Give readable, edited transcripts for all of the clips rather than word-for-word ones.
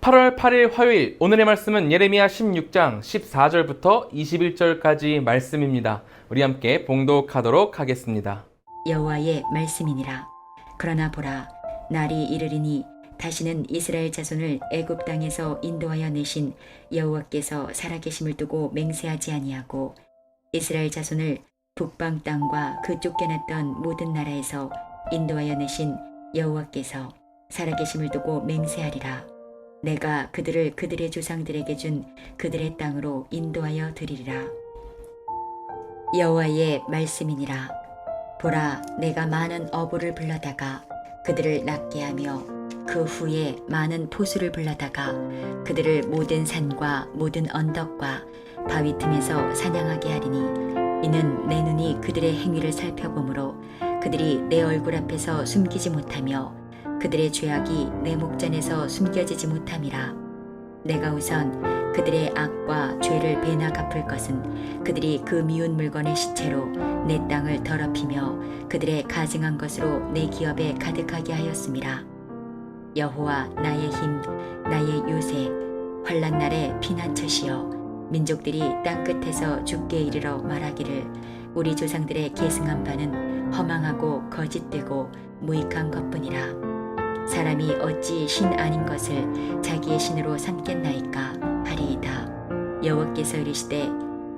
8월 8일 화요일, 오늘의 말씀은 예레미야 16장 14절부터 21절까지 말씀입니다. 우리 함께 봉독하도록 하겠습니다. 여호와의 말씀이니라. 그러나 보라, 날이 이르리니 다시는 이스라엘 자손을 애굽 땅에서 인도하여 내신 여호와께서 살아계심을 두고 맹세하지 아니하고 이스라엘 자손을 북방 땅과 그 쫓겨났던 모든 나라에서 인도하여 내신 여호와께서 살아계심을 두고 맹세하리라. 내가 그들을 그들의 조상들에게 준 그들의 땅으로 인도하여 드리리라. 여호와의 말씀이니라. 보라, 내가 많은 어부를 불러다가 그들을 낫게 하며 그 후에 많은 포수를 불러다가 그들을 모든 산과 모든 언덕과 바위 틈에서 사냥하게 하리니 이는 내 눈이 그들의 행위를 살펴보므로 그들이 내 얼굴 앞에서 숨기지 못하며 그들의 죄악이 내 목전에서 숨겨지지 못함이라. 내가 우선 그들의 악과 죄를 배나 갚을 것은 그들이 그 미운 물건의 시체로 내 땅을 더럽히며 그들의 가증한 것으로 내 기업에 가득하게 하였음이라. 여호와 나의 힘, 나의 요새, 환난 날의 피난처시여, 민족들이 땅 끝에서 죽게 이르러 말하기를 우리 조상들의 계승한 바는 허망하고 거짓되고 무익한 것뿐이라. 사람이 어찌 신 아닌 것을 자기의 신으로 삼겠나이까 하리이다. 여호와께서 이르시되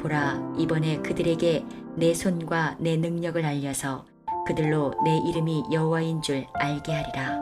보라, 이번에 그들에게 내 손과 내 능력을 알려서 그들로 내 이름이 여호와인 줄 알게 하리라.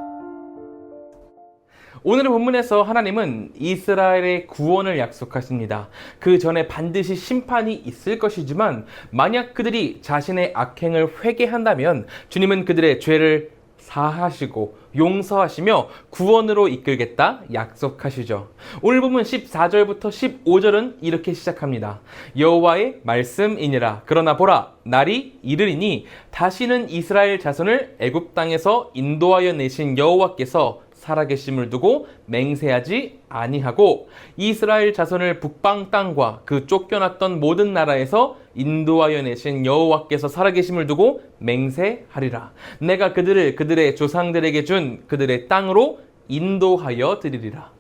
오늘의 본문에서 하나님은 이스라엘의 구원을 약속하십니다. 그 전에 반드시 심판이 있을 것이지만 만약 그들이 자신의 악행을 회개한다면 주님은 그들의 죄를 사하시고 용서하시며 구원으로 이끌겠다 약속하시죠. 오늘 본문 14절부터 15절은 이렇게 시작합니다. 여호와의 말씀이니라. 그러나 보라, 날이 이르리니 다시는 이스라엘 자손을 애굽 땅에서 인도하여 내신 여호와께서 살아계심을 두고 맹세하지 아니하고 이스라엘 자손을 북방 땅과 그 쫓겨났던 모든 나라에서 인도하여 내신 여호와께서 살아계심을 두고 맹세하리라. 내가 그들을 그들의 조상들에게 준 그들의 땅으로 인도하여 드리리라.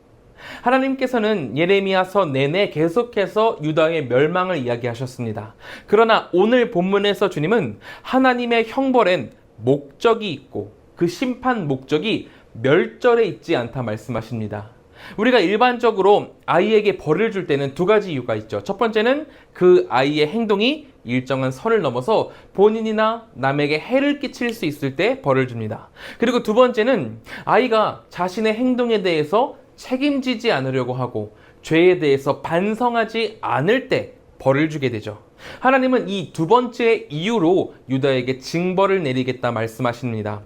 하나님께서는 예레미야서 내내 계속해서 유다의 멸망을 이야기하셨습니다. 그러나 오늘 본문에서 주님은 하나님의 형벌엔 목적이 있고 그 심판 목적이 멸절에 있지 않다 말씀하십니다. 우리가 일반적으로 아이에게 벌을 줄 때는 두 가지 이유가 있죠. 첫 번째는 그 아이의 행동이 일정한 선을 넘어서 본인이나 남에게 해를 끼칠 수 있을 때 벌을 줍니다. 그리고 두 번째는 아이가 자신의 행동에 대해서 책임지지 않으려고 하고 죄에 대해서 반성하지 않을 때 벌을 주게 되죠. 하나님은 이 두 번째 이유로 유다에게 징벌을 내리겠다 말씀하십니다.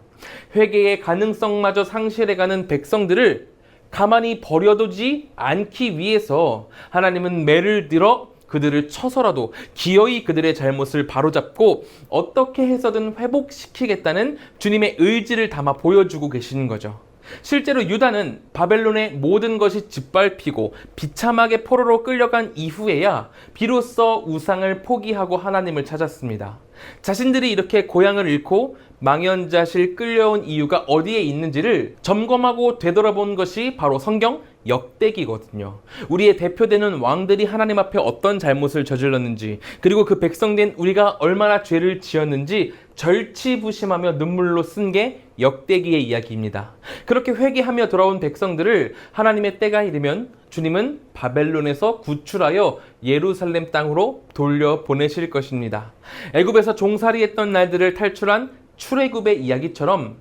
회개의 가능성마저 상실해가는 백성들을 가만히 버려두지 않기 위해서 하나님은 매를 들어 그들을 쳐서라도 기어이 그들의 잘못을 바로잡고 어떻게 해서든 회복시키겠다는 주님의 의지를 담아 보여주고 계시는 거죠. 실제로 유다는 바벨론의 모든 것이 짓밟히고 비참하게 포로로 끌려간 이후에야 비로소 우상을 포기하고 하나님을 찾았습니다. 자신들이 이렇게 고향을 잃고 망연자실 끌려온 이유가 어디에 있는지를 점검하고 되돌아본 것이 바로 성경 역대기거든요. 우리의 대표되는 왕들이 하나님 앞에 어떤 잘못을 저질렀는지, 그리고 그 백성된 우리가 얼마나 죄를 지었는지 절치부심하며 눈물로 쓴 게 역대기의 이야기입니다. 그렇게 회개하며 돌아온 백성들을 하나님의 때가 이르면 주님은 바벨론에서 구출하여 예루살렘 땅으로 돌려보내실 것입니다. 애굽에서 종살이했던 날들을 탈출한 출애굽의 이야기처럼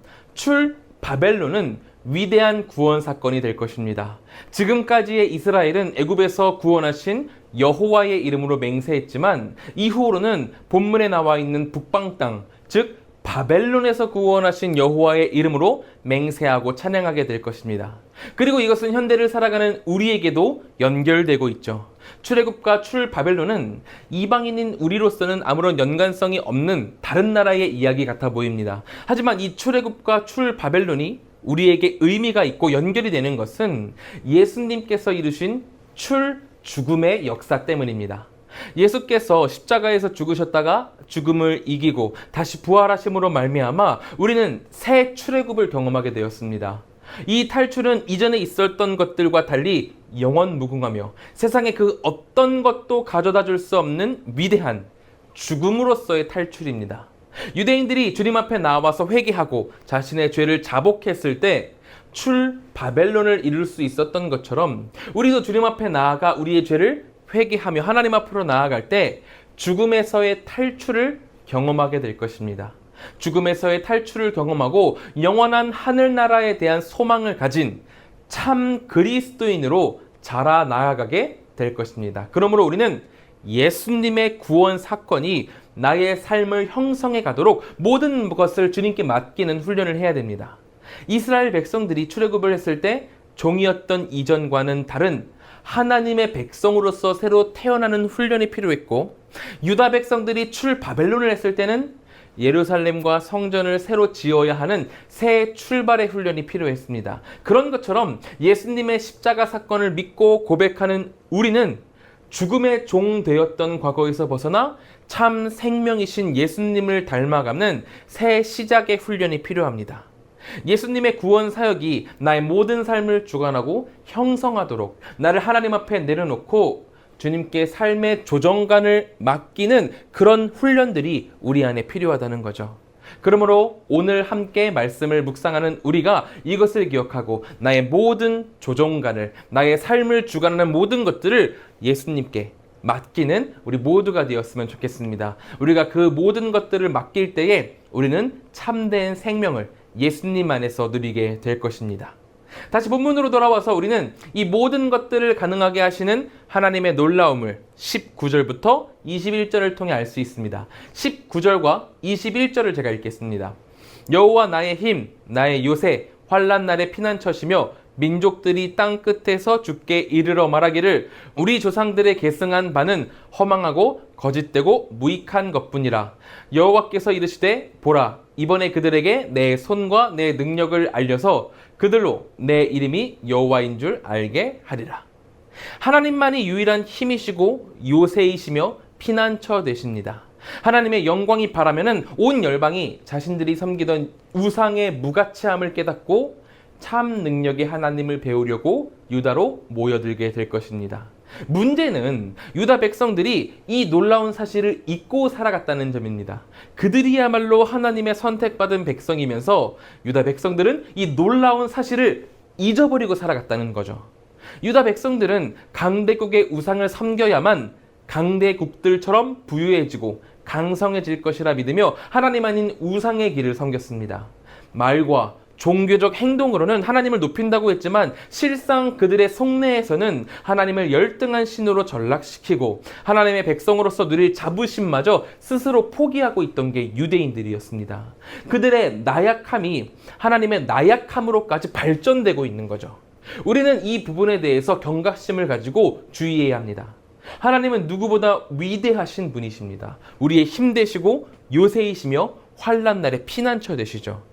바벨론은 위대한 구원 사건이 될 것입니다. 지금까지의 이스라엘은 애굽에서 구원하신 여호와의 이름으로 맹세했지만 이후로는 본문에 나와 있는 북방 땅, 즉 바벨론에서 구원하신 여호와의 이름으로 맹세하고 찬양하게 될 것입니다. 그리고 이것은 현대를 살아가는 우리에게도 연결되고 있죠. 출애굽과 바벨론은 이방인인 우리로서는 아무런 연관성이 없는 다른 나라의 이야기 같아 보입니다. 하지만 이 출애굽과 바벨론이 우리에게 의미가 있고 연결이 되는 것은 예수님께서 이루신 죽음의 역사 때문입니다. 예수께서 십자가에서 죽으셨다가 죽음을 이기고 다시 부활하심으로 말미암아 우리는 새 출애굽을 경험하게 되었습니다. 이 탈출은 이전에 있었던 것들과 달리 영원 무궁하며 세상에 그 어떤 것도 가져다 줄 수 없는 위대한 죽음으로서의 탈출입니다. 유대인들이 주님 앞에 나와서 회개하고 자신의 죄를 자복했을 때 출 바벨론을 이룰 수 있었던 것처럼 우리도 주님 앞에 나아가 우리의 죄를 회개하며 하나님 앞으로 나아갈 때 죽음에서의 탈출을 경험하게 될 것입니다. 죽음에서의 탈출을 경험하고 영원한 하늘나라에 대한 소망을 가진 참 그리스도인으로 자라나가게 될 것입니다. 그러므로 우리는 예수님의 구원 사건이 나의 삶을 형성해 가도록 모든 것을 주님께 맡기는 훈련을 해야 됩니다. 이스라엘 백성들이 출애굽을 했을 때 종이었던 이전과는 다른 하나님의 백성으로서 새로 태어나는 훈련이 필요했고, 유다 백성들이 출 바벨론을 했을 때는 예루살렘과 성전을 새로 지어야 하는 새 출발의 훈련이 필요했습니다. 그런 것처럼 예수님의 십자가 사건을 믿고 고백하는 우리는 죽음의 종 되었던 과거에서 벗어나 참 생명이신 예수님을 닮아가는 새 시작의 훈련이 필요합니다. 예수님의 구원 사역이 나의 모든 삶을 주관하고 형성하도록 나를 하나님 앞에 내려놓고 주님께 삶의 조정관을 맡기는 그런 훈련들이 우리 안에 필요하다는 거죠. 그러므로 오늘 함께 말씀을 묵상하는 우리가 이것을 기억하고 나의 모든 조정관을, 나의 삶을 주관하는 모든 것들을 예수님께 맡기는 우리 모두가 되었으면 좋겠습니다. 우리가 그 모든 것들을 맡길 때에 우리는 참된 생명을 예수님 안에서 누리게 될 것입니다. 다시 본문으로 돌아와서 우리는 이 모든 것들을 가능하게 하시는 하나님의 놀라움을 19절부터 21절을 통해 알 수 있습니다. 19절과 21절을 제가 읽겠습니다. 여호와 나의 힘, 나의 요새, 환난 날의 피난처시며 민족들이 땅 끝에서 주께 이르러 말하기를 우리 조상들의 계승한 바는 허망하고 거짓되고 무익한 것뿐이라. 여호와께서 이르시되 보라, 이번에 그들에게 내 손과 내 능력을 알려서 그들로 내 이름이 여호와인 줄 알게 하리라. 하나님만이 유일한 힘이시고 요새이시며 피난처 되십니다. 하나님의 영광이 바라면은 온 열방이 자신들이 섬기던 우상의 무가치함을 깨닫고 참 능력의 하나님을 배우려고 유다로 모여들게 될 것입니다. 문제는 유다 백성들이 이 놀라운 사실을 잊고 살아갔다는 점입니다. 그들이야말로 하나님의 선택받은 백성이면서 유다 백성들은 이 놀라운 사실을 잊어버리고 살아갔다는 거죠. 유다 백성들은 강대국의 우상을 섬겨야만 강대국들처럼 부유해지고 강성해질 것이라 믿으며 하나님 아닌 우상의 길을 섬겼습니다. 말과 종교적 행동으로는 하나님을 높인다고 했지만 실상 그들의 속내에서는 하나님을 열등한 신으로 전락시키고 하나님의 백성으로서 누릴 자부심마저 스스로 포기하고 있던 게 유대인들이었습니다. 그들의 나약함이 하나님의 나약함으로까지 발전되고 있는 거죠. 우리는 이 부분에 대해서 경각심을 가지고 주의해야 합니다. 하나님은 누구보다 위대하신 분이십니다. 우리의 힘 되시고 요새이시며 환난 날의 피난처 되시죠.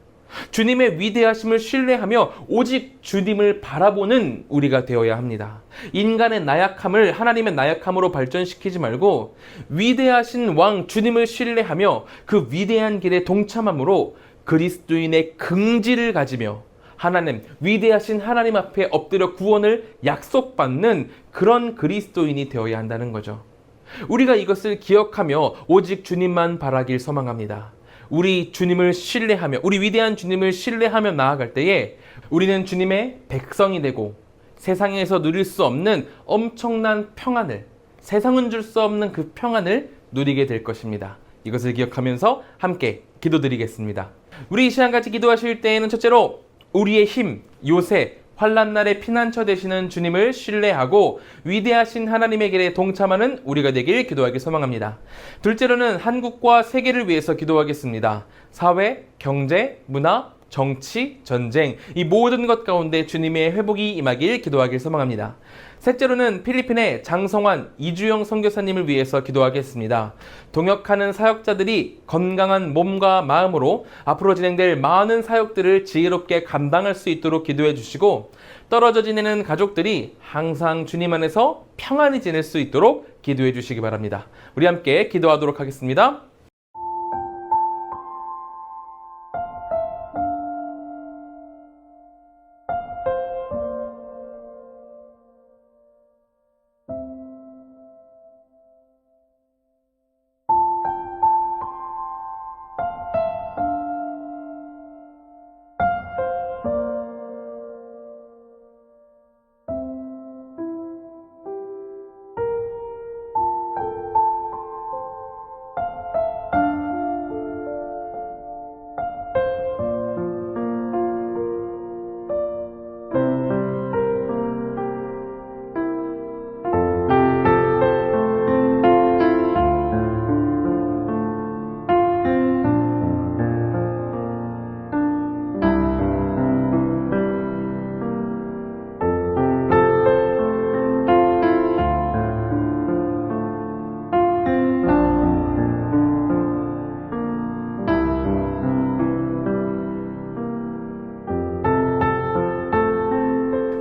주님의 위대하심을 신뢰하며 오직 주님을 바라보는 우리가 되어야 합니다. 인간의 나약함을 하나님의 나약함으로 발전시키지 말고 위대하신 왕 주님을 신뢰하며 그 위대한 길에 동참함으로 그리스도인의 긍지를 가지며 하나님, 위대하신 하나님 앞에 엎드려 구원을 약속받는 그런 그리스도인이 되어야 한다는 거죠. 우리가 이것을 기억하며 오직 주님만 바라길 소망합니다. 우리 주님을 신뢰하며 우리 위대한 주님을 신뢰하며 나아갈 때에 우리는 주님의 백성이 되고 세상에서 누릴 수 없는 엄청난 평안을, 세상은 줄 수 없는 그 평안을 누리게 될 것입니다. 이것을 기억하면서 함께 기도드리겠습니다. 우리 이 시간 같이 기도하실 때에는 첫째로 우리의 힘, 요새, 환난 날의 피난처 되시는 주님을 신뢰하고 위대하신 하나님의 길에 동참하는 우리가 되길 기도하기 소망합니다. 둘째로는 한국과 세계를 위해서 기도하겠습니다. 사회, 경제, 문화, 정치, 전쟁 이 모든 것 가운데 주님의 회복이 임하길 기도하길 소망합니다. 셋째로는 필리핀의 장성환, 이주영 선교사님을 위해서 기도하겠습니다. 동역하는 사역자들이 건강한 몸과 마음으로 앞으로 진행될 많은 사역들을 지혜롭게 감당할 수 있도록 기도해 주시고 떨어져 지내는 가족들이 항상 주님 안에서 평안히 지낼 수 있도록 기도해 주시기 바랍니다. 우리 함께 기도하도록 하겠습니다.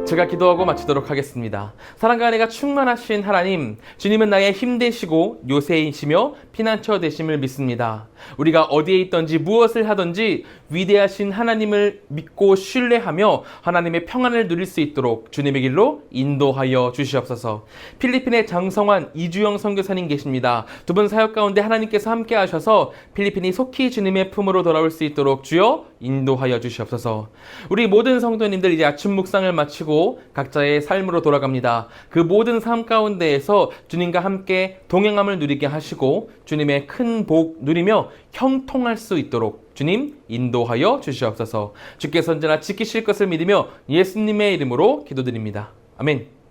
제가 기도하고 마치도록 하겠습니다. 사랑과 은혜가 충만하신 하나님, 주님은 나의 힘 되시고 요새이시며 피난처 되심을 믿습니다. 우리가 어디에 있든지 무엇을 하든지 위대하신 하나님을 믿고 신뢰하며 하나님의 평안을 누릴 수 있도록 주님의 길로 인도하여 주시옵소서. 필리핀의 장성환 이주영 선교사님 계십니다. 두 분 사역 가운데 하나님께서 함께 하셔서 필리핀이 속히 주님의 품으로 돌아올 수 있도록 주여 인도하여 주시옵소서. 우리 모든 성도님들 이제 아침 묵상을 마치고 각자의 삶으로 돌아갑니다. 그 모든 삶 가운데에서 주님과 함께 동행함을 누리게 하시고 주님의 큰 복 누리며 형통할 수 있도록 주님 인도하여 주시옵소서. 주께서 언제나 지키실 것을 믿으며 예수님의 이름으로 기도드립니다. 아멘.